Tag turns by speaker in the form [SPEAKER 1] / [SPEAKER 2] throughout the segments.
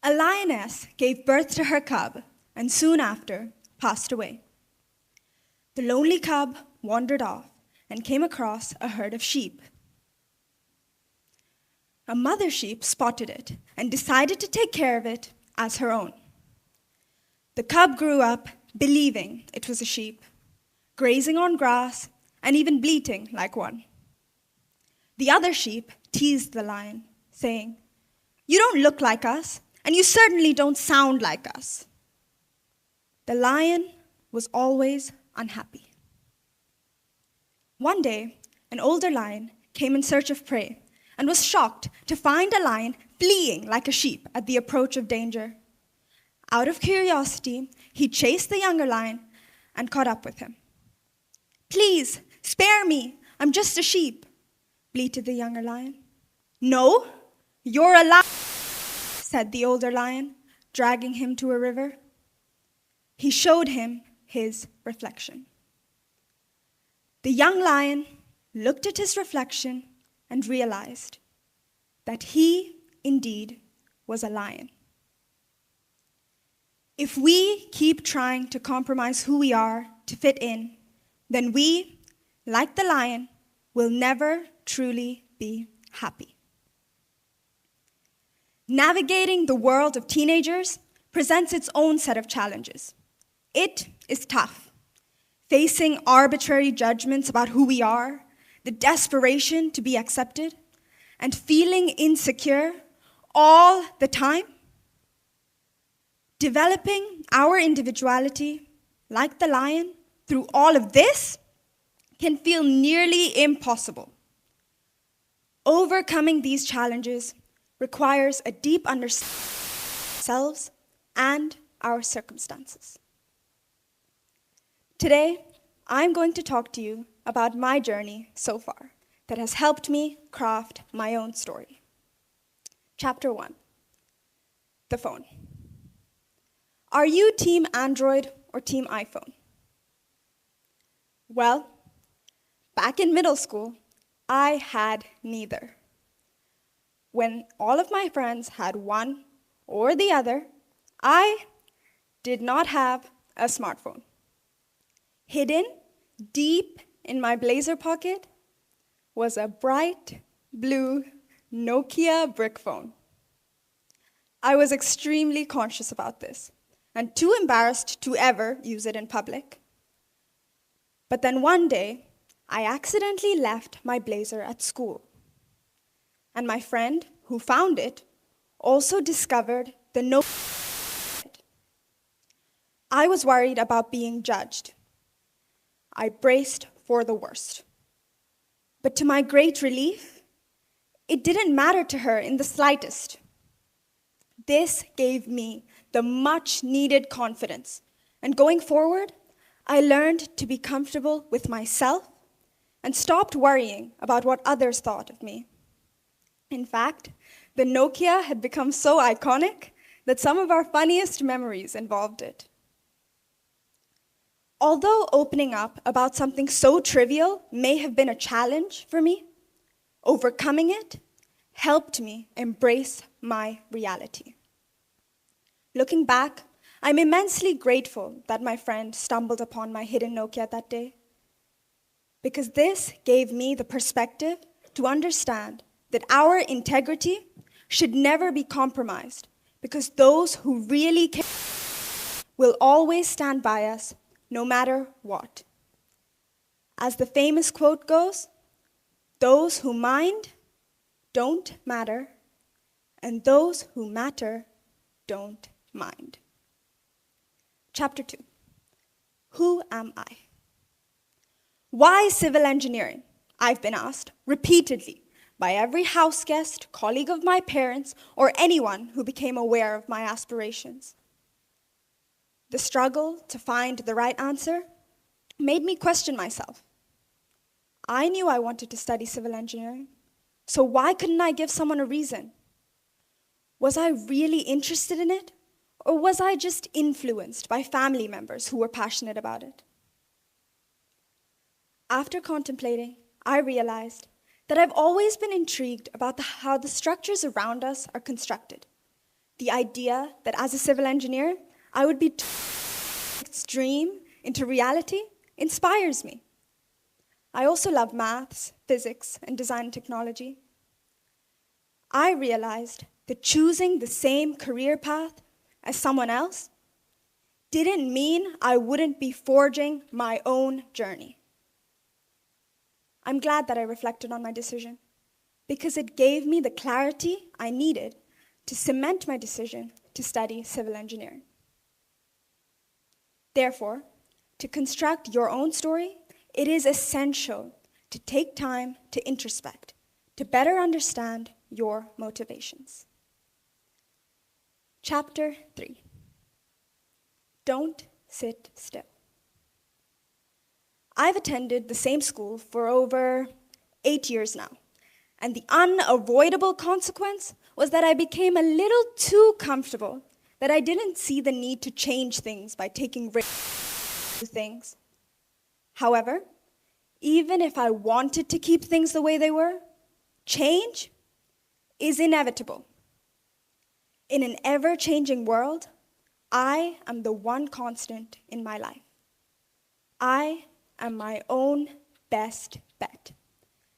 [SPEAKER 1] A lioness gave birth to her cub and soon after passed away. The lonely cub wandered off and came across a herd of sheep. A mother sheep spotted it and decided to take care of it as her own. The cub grew up believing it was a sheep, grazing on grass and even bleating like one. The other sheep teased the lion, saying, "You don't look like us, and you certainly don't sound like us." The lion was always unhappy. One day, an older lion came in search of prey and was shocked to find a lion fleeing like a sheep at the approach of danger. Out of curiosity, he chased the younger lion and caught up with him. "Please, spare me, I'm just a sheep," bleated the younger lion. "No, you're a lion," said the older lion, dragging him to a river. He showed him his reflection. The young lion looked at his reflection and realized that he indeed was a lion. If we keep trying to compromise who we are to fit in, then we, like the lion, will never truly be happy. Navigating the world of teenagers presents its own set of challenges. It is tough, facing arbitrary judgments about who we are, the desperation to be accepted, and feeling insecure all the time. Developing our individuality, like the lion, through all of this can feel nearly impossible. Overcoming these challenges requires a deep understanding of ourselves and our circumstances. Today, I'm going to talk to you about my journey so far that has helped me craft my own story. Chapter 1, the phone. Are you Team Android or Team iPhone? Well, back in middle school, I had neither. When all of my friends had one or the other, I did not have a smartphone. Hidden deep in my blazer pocket was a bright blue Nokia brick phone. I was extremely conscious about this and too embarrassed to ever use it in public. But then one day, I accidentally left my blazer at school. And my friend who found it also discovered the Nokia. I was worried about being judged. I braced for the worst. But to my great relief, it didn't matter to her in the slightest. This gave me the much-needed confidence, and going forward, I learned to be comfortable with myself and stopped worrying about what others thought of me. In fact, the Nokia had become so iconic that some of our funniest memories involved it. Although opening up about something so trivial may have been a challenge for me, overcoming it helped me embrace my reality. Looking back, I'm immensely grateful that my friend stumbled upon my hidden Nokia that day, because this gave me the perspective to understand that our integrity should never be compromised, because those who really care will always stand by us no matter what. As the famous quote goes, "Those who mind don't matter, and those who matter don't mind." Chapter 2, who am I? Why civil engineering? I've been asked repeatedly by every house guest, colleague of my parents, or anyone who became aware of my aspirations. The struggle to find the right answer made me question myself. I knew I wanted to study civil engineering, so why couldn't I give someone a reason? Was I really interested in it, or was I just influenced by family members who were passionate about it? After contemplating, I realized that I've always been intrigued about how the structures around us are constructed, the idea that as a civil engineer, I would be its dream into reality inspires me. I also love maths, physics, and design and technology. I realized that choosing the same career path as someone else didn't mean I wouldn't be forging my own journey. I'm glad that I reflected on my decision because it gave me the clarity I needed to cement my decision to study civil engineering. Therefore, to construct your own story, it is essential to take time to introspect, to better understand your motivations. Chapter 3. Don't sit still. I've attended the same school for over 8 years now, and the unavoidable consequence was that I became a little too comfortable, that I didn't see the need to change things by taking risks to things. However, even if I wanted to keep things the way they were, change is inevitable. In an ever-changing world, I am the one constant in my life. I am my own best bet.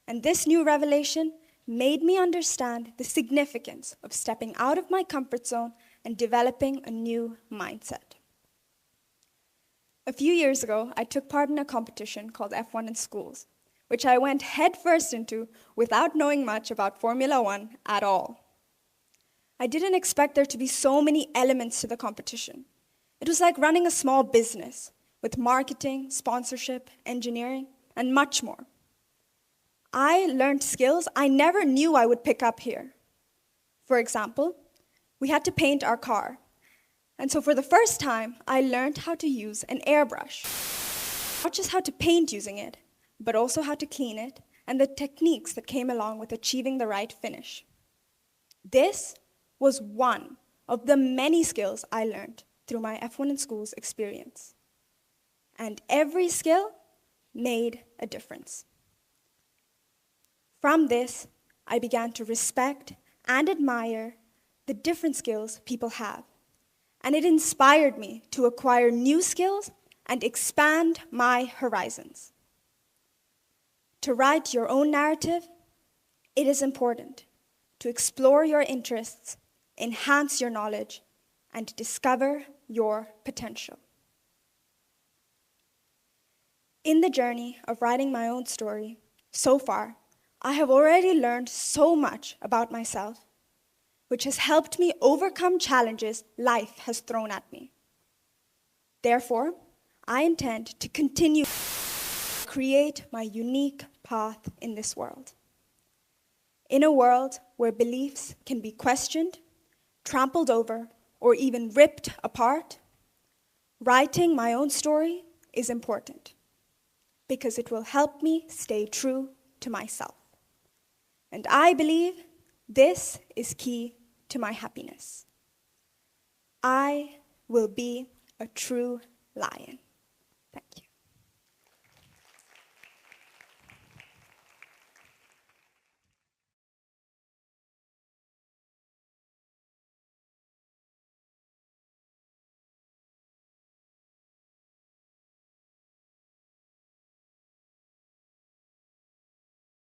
[SPEAKER 1] And this new revelation made me understand the significance of stepping out of my comfort zone and developing a new mindset. A few years ago, I took part in a competition called F1 in Schools, which I went headfirst into without knowing much about Formula One at all. I didn't expect there to be so many elements to the competition. It was like running a small business with marketing, sponsorship, engineering, and much more. I learned skills I never knew I would pick up here. For example, we had to paint our car. And so for the first time, I learned how to use an airbrush. Not just how to paint using it, but also how to clean it and the techniques that came along with achieving the right finish. This was one of the many skills I learned through my F1 in Schools experience. And every skill made a difference. From this, I began to respect and admire the different skills people have. And it inspired me to acquire new skills and expand my horizons. To write your own narrative, it is important to explore your interests, enhance your knowledge, and discover your potential. In the journey of writing my own story, so far, I have already learned so much about myself, which has helped me overcome challenges life has thrown at me. Therefore, I intend to continue to create my unique path in this world. In a world where beliefs can be questioned, trampled over, or even ripped apart, writing my own story is important because it will help me stay true to myself. And I believe this is key to my happiness. I will be a true lion.